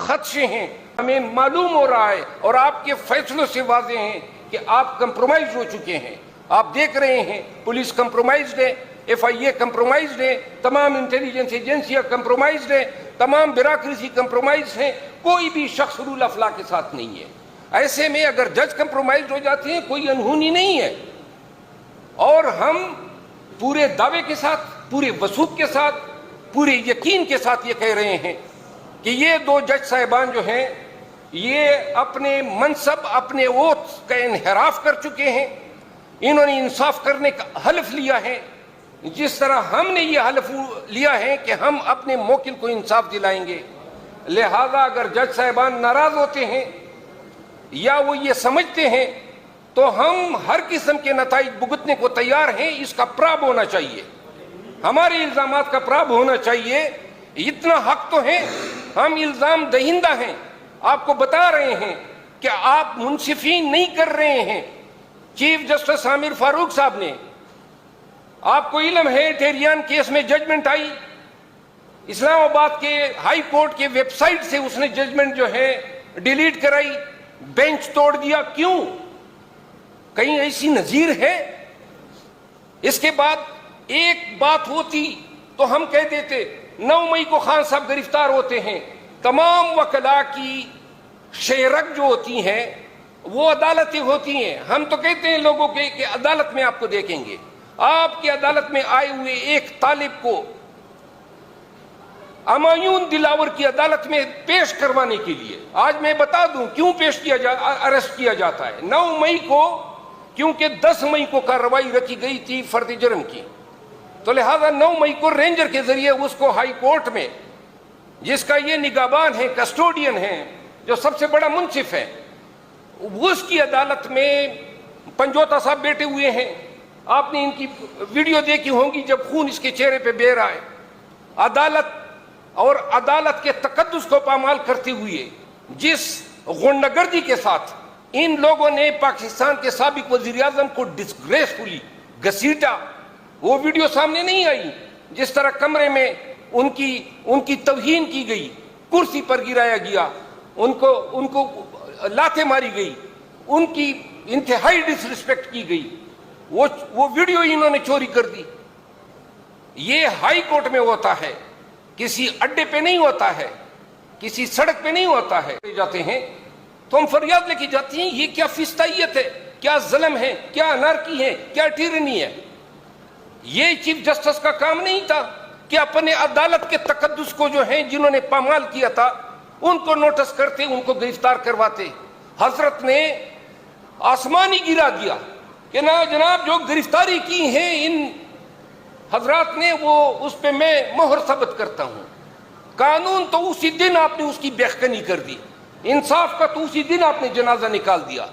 خدشے ہیں ہمیں معلوم ہو رہا ہے اور آپ کے فیصلوں سے واضح ہیں کہ آپ کمپرومائز ہو چکے ہیں. آپ دیکھ رہے ہیں پولیس کمپرومائزڈ ہے, FIA کمپرومائزڈ ہے, تمام انٹیلیجنس ایجنسیاں کمپرومائزڈ ہیں, تمام بیوروکریسی کمپرومائزڈ ہیں, کوئی بھی شخص رول آف لا کے ساتھ نہیں ہے. ایسے میں اگر جج کمپرومائزڈ ہو جاتے ہیں کوئی انہونی نہیں ہے. اور ہم پورے دعوے کے ساتھ, پورے وثوق کے ساتھ, پورے یقین کے ساتھ یہ کہہ رہے ہیں کہ یہ دو جج صاحبان جو ہیں یہ اپنے منصب, اپنے اوتھ کا انحراف کر چکے ہیں. انہوں نے انصاف کرنے کا حلف لیا ہے جس طرح ہم نے یہ حلف لیا ہے کہ ہم اپنے موکل کو انصاف دلائیں گے. لہذا اگر جج صاحبان ناراض ہوتے ہیں یا وہ یہ سمجھتے ہیں تو ہم ہر قسم کے نتائج بھگتنے کو تیار ہیں. اس کا پراب ہونا چاہیے, ہمارے الزامات کا پراب ہونا چاہیے. اتنا حق تو ہے, ہم الزام دہندہ ہیں, آپ کو بتا رہے ہیں کہ آپ منصفین نہیں کر رہے ہیں. چیف جسٹس عامر فاروق صاحب نے, آپ کو علم ہے ٹیریان کیس میں ججمنٹ آئی, اسلام آباد کے ہائی کورٹ کے ویب سائٹ سے اس نے ججمنٹ جو ہے ڈیلیٹ کرائی, بینچ توڑ دیا. کیوں؟ کہیں ایسی نظیر ہے؟ اس کے بعد ایک بات ہوتی تو ہم کہہ دیتے 9 مئی کو خان صاحب گرفتار ہوتے ہیں. تمام وکلاء کی شہرک جو ہوتی ہیں وہ عدالتیں ہوتی ہیں. ہم تو کہتے ہیں لوگوں کے کہ عدالت میں آپ کو دیکھیں گے. آپ کی عدالت میں آئے ہوئے ایک طالب کو ہمایوں دلاور کی عدالت میں پیش کروانے کے لیے, آج میں بتا دوں کیوں اریسٹ کیا جاتا ہے. 9 مئی کو کیونکہ 10 مئی کو کارروائی رکھی گئی تھی فرد جرم کی, تو لہذا 9 مئی کو رینجر کے ذریعے اس کو ہائی کورٹ میں, جس کا یہ نگہبان ہے, کسٹوڈین ہے, جو سب سے بڑا منصف ہے, اس کی عدالت میں پنجوتا صاحب بیٹھے ہوئے ہیں. آپ نے ان کی ویڈیو دیکھی ہوں گی جب خون اس کے چہرے پہ بہہ رہا ہے. عدالت اور عدالت کے تقدس کو پامال کرتے ہوئے جس غنڈگردی کے ساتھ ان لوگوں نے پاکستان کے سابق وزیر اعظم کو ڈسگریسفلی گھسیٹا, وہ ویڈیو سامنے نہیں آئی. جس طرح کمرے میں ان کی توہین کی گئی, کرسی پر گرایا گیا, ان کو لاتیں ماری گئی, ان کی انتہائی ڈس ریسپیکٹ کی گئی, وہ ویڈیو انہوں نے چوری کر دی. یہ ہائی کورٹ میں ہوتا ہے, کسی اڈے پہ نہیں ہوتا ہے, کسی سڑک پہ نہیں ہوتا ہے. جاتے ہیں تو ہم فریاد لے کے جاتی ہیں, یہ کیا فسطائیت ہے, کیا ظلم ہے, کیا انارکی ہے, کیا ٹیرنی ہے. یہ چیف جسٹس کا کام نہیں تھا کہ اپنے عدالت کے تقدس کو جو ہیں جنہوں نے پامال کیا تھا ان کو نوٹس کرتے, ان کو گرفتار کرواتے. حضرت نے آسمانی گرا دیا کہ نا جناب جو گرفتاری کی ہیں ان حضرات نے وہ اس پہ میں مہر ثبت کرتا ہوں. قانون تو اسی دن آپ نے اس کی بےخکنی کر دی, انصاف کا تو اسی دن آپ نے جنازہ نکال دیا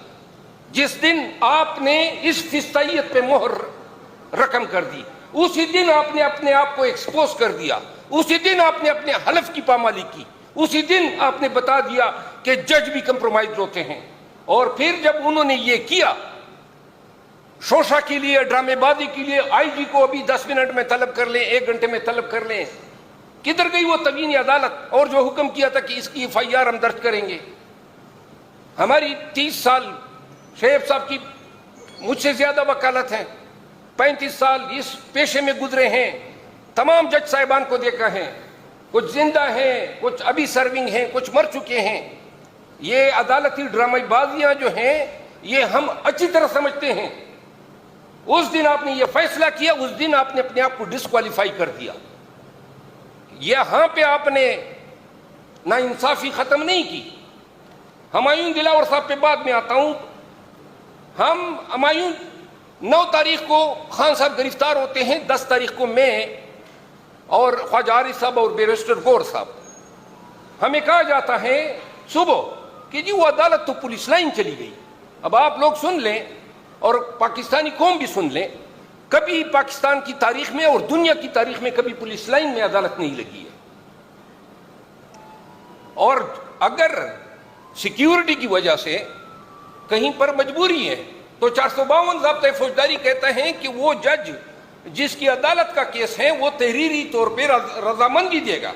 جس دن آپ نے اس فسطائیت پہ مہر رقم کر دی. اسی دن آپ نے اپنے آپ کو ایکسپوز کر دیا, اسی دن آپ نے اپنے حلف کی پامالی کی, اسی دن آپ نے بتا دیا کہ جج بھی کمپرومائز ہوتے ہیں. اور پھر جب انہوں نے یہ کیا شوشا کے لیے, ڈرامے بازی کے لیے, آئی جی کو ابھی 10 منٹ میں طلب کر لیں, 1 گھنٹے میں طلب کر لیں, کدھر گئی وہ تبینی عدالت اور جو حکم کیا تھا کہ اس کی FIR ہم درج کریں گے. ہماری 30 سال شعیب صاحب کی مجھ سے زیادہ وکالت ہیں, 35 سال اس پیشے میں گزرے ہیں, تمام جج صاحبان کو دیکھا ہے, کچھ زندہ ہیں, کچھ ابھی سرونگ ہیں, کچھ مر چکے ہیں. یہ عدالتی ڈرامہ بازیاں جو ہیں یہ ہم اچھی طرح سمجھتے ہیں. اس دن آپ نے یہ فیصلہ کیا, اس دن آپ نے اپنے آپ کو ڈسکوالیفائی کر دیا. یہاں پہ آپ نے نا انصافی ختم نہیں کی. ہمایوں دلاور صاحب پہ بعد میں آتا ہوں. ہم ہمایوں 9 تاریخ کو خان صاحب گرفتار ہوتے ہیں, 10 تاریخ کو میں اور خواجہ عارف صاحب اور بیرسٹر گور صاحب, ہمیں کہا جاتا ہے صبح کہ جی وہ عدالت تو پولیس لائن چلی گئی. اب آپ لوگ سن لیں اور پاکستانی قوم بھی سن لیں, کبھی پاکستان کی تاریخ میں اور دنیا کی تاریخ میں کبھی پولیس لائن میں عدالت نہیں لگی ہے. اور اگر سیکیورٹی کی وجہ سے کہیں پر مجبوری ہے تو 452 ضابطۂ فوجداری کہتا ہے کہ وہ جج جس کی عدالت کا کیس ہے وہ تحریری طور پہ رضامندی دے گا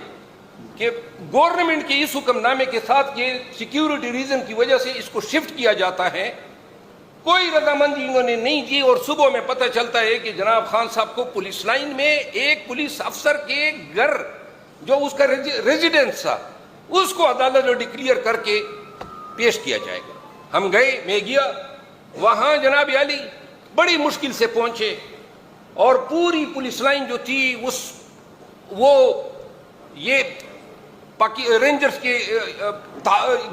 کہ گورنمنٹ کے اس حکم نامے کے ساتھ کہ سیکیورٹی ریزن کی وجہ سے اس کو شفٹ کیا جاتا ہے، کوئی رضامندی انہوں نے نہیں دی، اور صبح میں پتہ چلتا ہے کہ جناب خان صاحب کو پولیس لائن میں ایک پولیس افسر کے گھر جو اس کا ریزیڈنس تھا اس کو عدالت نے ڈکلیئر کر کے پیش کیا جائے گا۔ ہم گئے، میں گیا وہاں، جناب علی بڑی مشکل سے پہنچے، اور پوری پولیس لائن جو تھی وہ یہ رینجرز کے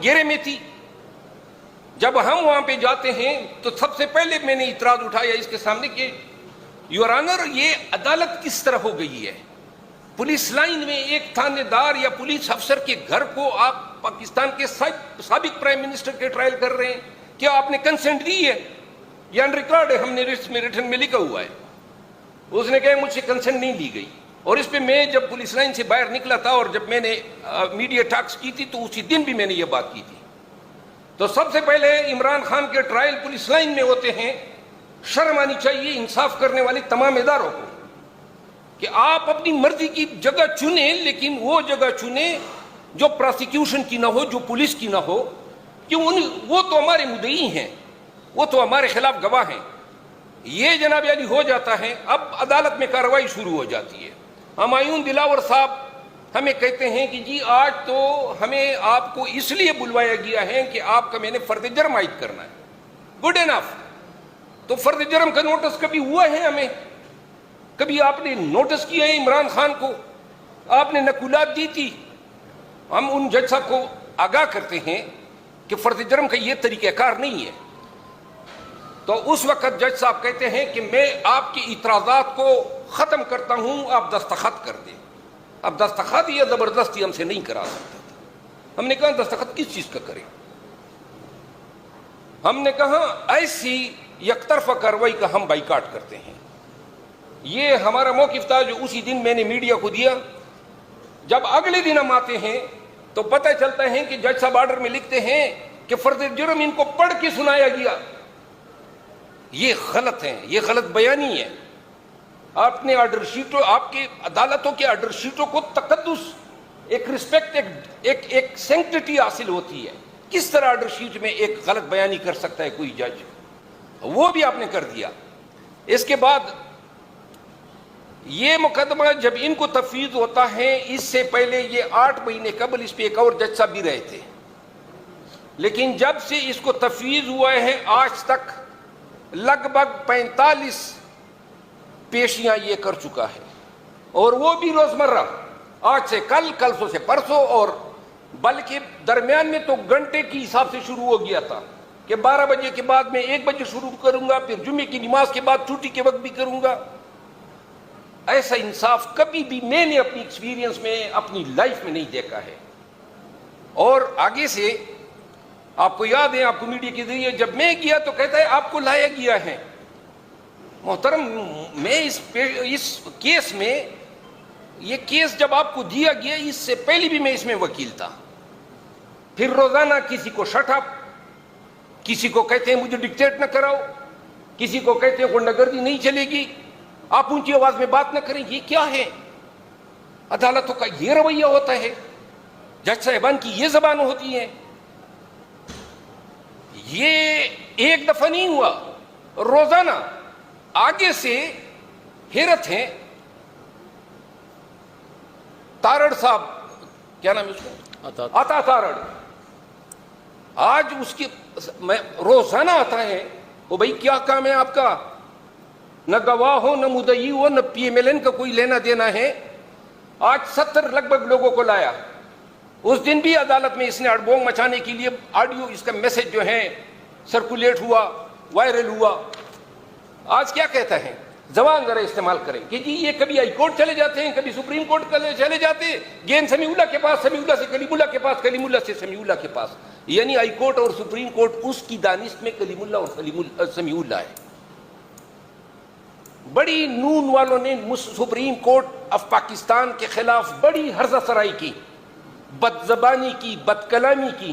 گھیرے میں تھی۔ جب ہم وہاں پہ جاتے ہیں تو سب سے پہلے میں نے اعتراض اٹھایا اس کے سامنے کہ یور آنر یہ عدالت کس طرح ہو گئی ہے؟ پولیس لائن میں ایک تھانے دار یا پولیس افسر کے گھر کو آپ پاکستان کے سابق پرائم منسٹر کے ٹرائل کر رہے ہیں، کیا آپ نے کنسنٹ دی ہے؟ یہ ان ریکارڈ ہے، ہم نے ریٹن میں لکھا ہوا ہے۔ اس نے کہا مجھ سے کنسنٹ نہیں لی گئی، اور اس پہ میں جب پولیس لائن سے باہر نکلا تھا اور جب میں نے میڈیا ٹاکس کی تھی تو اسی دن بھی میں نے یہ بات کی تھی۔ تو سب سے پہلے عمران خان کے ٹرائل پولیس لائن میں ہوتے ہیں، شرم آنی چاہیے انصاف کرنے والے تمام اداروں کو کہ آپ اپنی مرضی کی جگہ چنیں، لیکن وہ جگہ چنیں جو پراسیکیوشن کی نہ ہو، جو پولیس کی نہ ہو، کیوں وہ تو ہمارے مدعی ہیں، وہ تو ہمارے خلاف گواہ ہیں۔ یہ جناب علی ہو جاتا ہے، اب عدالت میں کارروائی شروع ہو جاتی ہے۔ ہمایوں دلاور صاحب ہمیں کہتے ہیں کہ جی آج تو ہمیں آپ کو اس لیے بلوایا گیا ہے کہ آپ کا میں نے فرد جرم عائد کرنا ہے۔ گڈ انف، تو فرد جرم کا نوٹس کبھی ہوا ہے ہمیں؟ کبھی آپ نے نوٹس کیا ہے عمران خان کو؟ آپ نے نقولات دی تھی؟ ہم ان جج صاحب کو آگاہ کرتے ہیں کہ فرد جرم کا یہ طریقہ کار نہیں ہے، تو اس وقت جج صاحب کہتے ہیں کہ میں آپ کی اعتراضات کو ختم کرتا ہوں، آپ دستخط کر دیں۔ اب دستخط یہ زبردستی ہم سے نہیں کرا سکتا تھا۔ ہم نے کہا دستخط کس چیز کا کریں؟ ہم نے کہا ایسی یک طرفہ کارروائی کا ہم بائیکاٹ کرتے ہیں۔ یہ ہمارا موقف تھا جو اسی دن میں نے میڈیا کو دیا۔ جب اگلے دن ہم آتے ہیں تو پتہ چلتا ہے کہ جج صاحب آرڈر میں لکھتے ہیں کہ فرد جرم ان کو پڑھ کے سنایا گیا۔ یہ غلط ہے، یہ غلط بیانی ہے۔ آپ نے آرڈر شیٹوں، آپ کے عدالتوں کے آرڈر شیٹوں کو تقدس، ایک رسپیکٹ، ایک سینکٹیٹی حاصل ہوتی ہے۔ کس طرح آرڈر شیٹ میں ایک غلط بیانی کر سکتا ہے کوئی جج؟ وہ بھی آپ نے کر دیا۔ اس کے بعد یہ مقدمہ جب ان کو تفویض ہوتا ہے، اس سے پہلے یہ 8 مہینے قبل اس پہ ایک اور جج صاحب بھی رہے تھے، لیکن جب سے اس کو تفویض ہوا ہے آج تک لگ بھگ 45 پیشیاں یہ کر چکا ہے، اور وہ بھی روزمرہ، آج سے کل، کل سے پرسوں، اور بلکہ درمیان میں تو گھنٹے کی حساب سے شروع ہو گیا تھا کہ 12 بجے کے بعد میں 1 بجے شروع کروں گا، پھر جمعے کی نماز کے بعد چھٹی کے وقت بھی کروں گا۔ ایسا انصاف کبھی بھی میں نے اپنی ایکسپیرینس میں، اپنی لائف میں نہیں دیکھا ہے۔ اور آگے سے آپ کو یاد ہے، آپ کو میڈیا کے ذریعے جب میں گیا تو کہتا ہے آپ کو لایا گیا ہے۔ محترم، میں اس کیس میں، یہ کیس جب آپ کو دیا گیا، اس سے پہلے بھی میں اس میں وکیل تھا۔ پھر روزانہ کسی کو شٹ اپ، کسی کو کہتے ہیں مجھے ڈکٹیٹ نہ کراؤ، کسی کو کہتے ہیں غنڈہ گردی نہیں چلے گی، آپ اونچی آواز میں بات نہ کریں۔ یہ کیا ہے؟ عدالتوں کا یہ رویہ ہوتا ہے؟ جج صاحبان کی یہ زبان ہوتی ہے؟ یہ ایک دفعہ نہیں ہوا، روزانہ۔ آگے سے حیرت ہے، تارڑ صاحب، کیا نام ہے اس کو، عطا تارڑ، آج اس کی روزانہ آتا ہے، وہ بھائی کیا کام ہے آپ کا؟ نہ گواہ ہو، نہ مدعی ہو، نہ پی ایم ایل این کا کوئی لینا دینا ہے۔ آج 70 لگ بھگ لوگوں کو لایا۔ اس دن بھی عدالت میں اس نے اڑبونگ مچانے کے لیے آڈیو، اس کا میسج جو ہے سرکولیٹ ہوا، وائرل ہوا۔ آج کیا کہتا ہے؟ زبان ذرا استعمال کریں کہ جی یہ کبھی ہائی کورٹ چلے جاتے ہیں، کبھی سپریم کورٹ چلے جاتے ہیں، گین سمیع اللہ کے پاس، سمیع اللہ سے کلیم اللہ کے پاس، کلیم اللہ سے سمیع اللہ کے پاس، یعنی ہائی کورٹ اور سپریم کورٹ اس کی دانست میں کلیم اللہ اور سمیع اللہ ہے۔ بڑی نون والوں نے سپریم کورٹ آف پاکستان کے خلاف بڑی ہرزہ سرائی کی، بد زبانی کی، بد کلامی کی،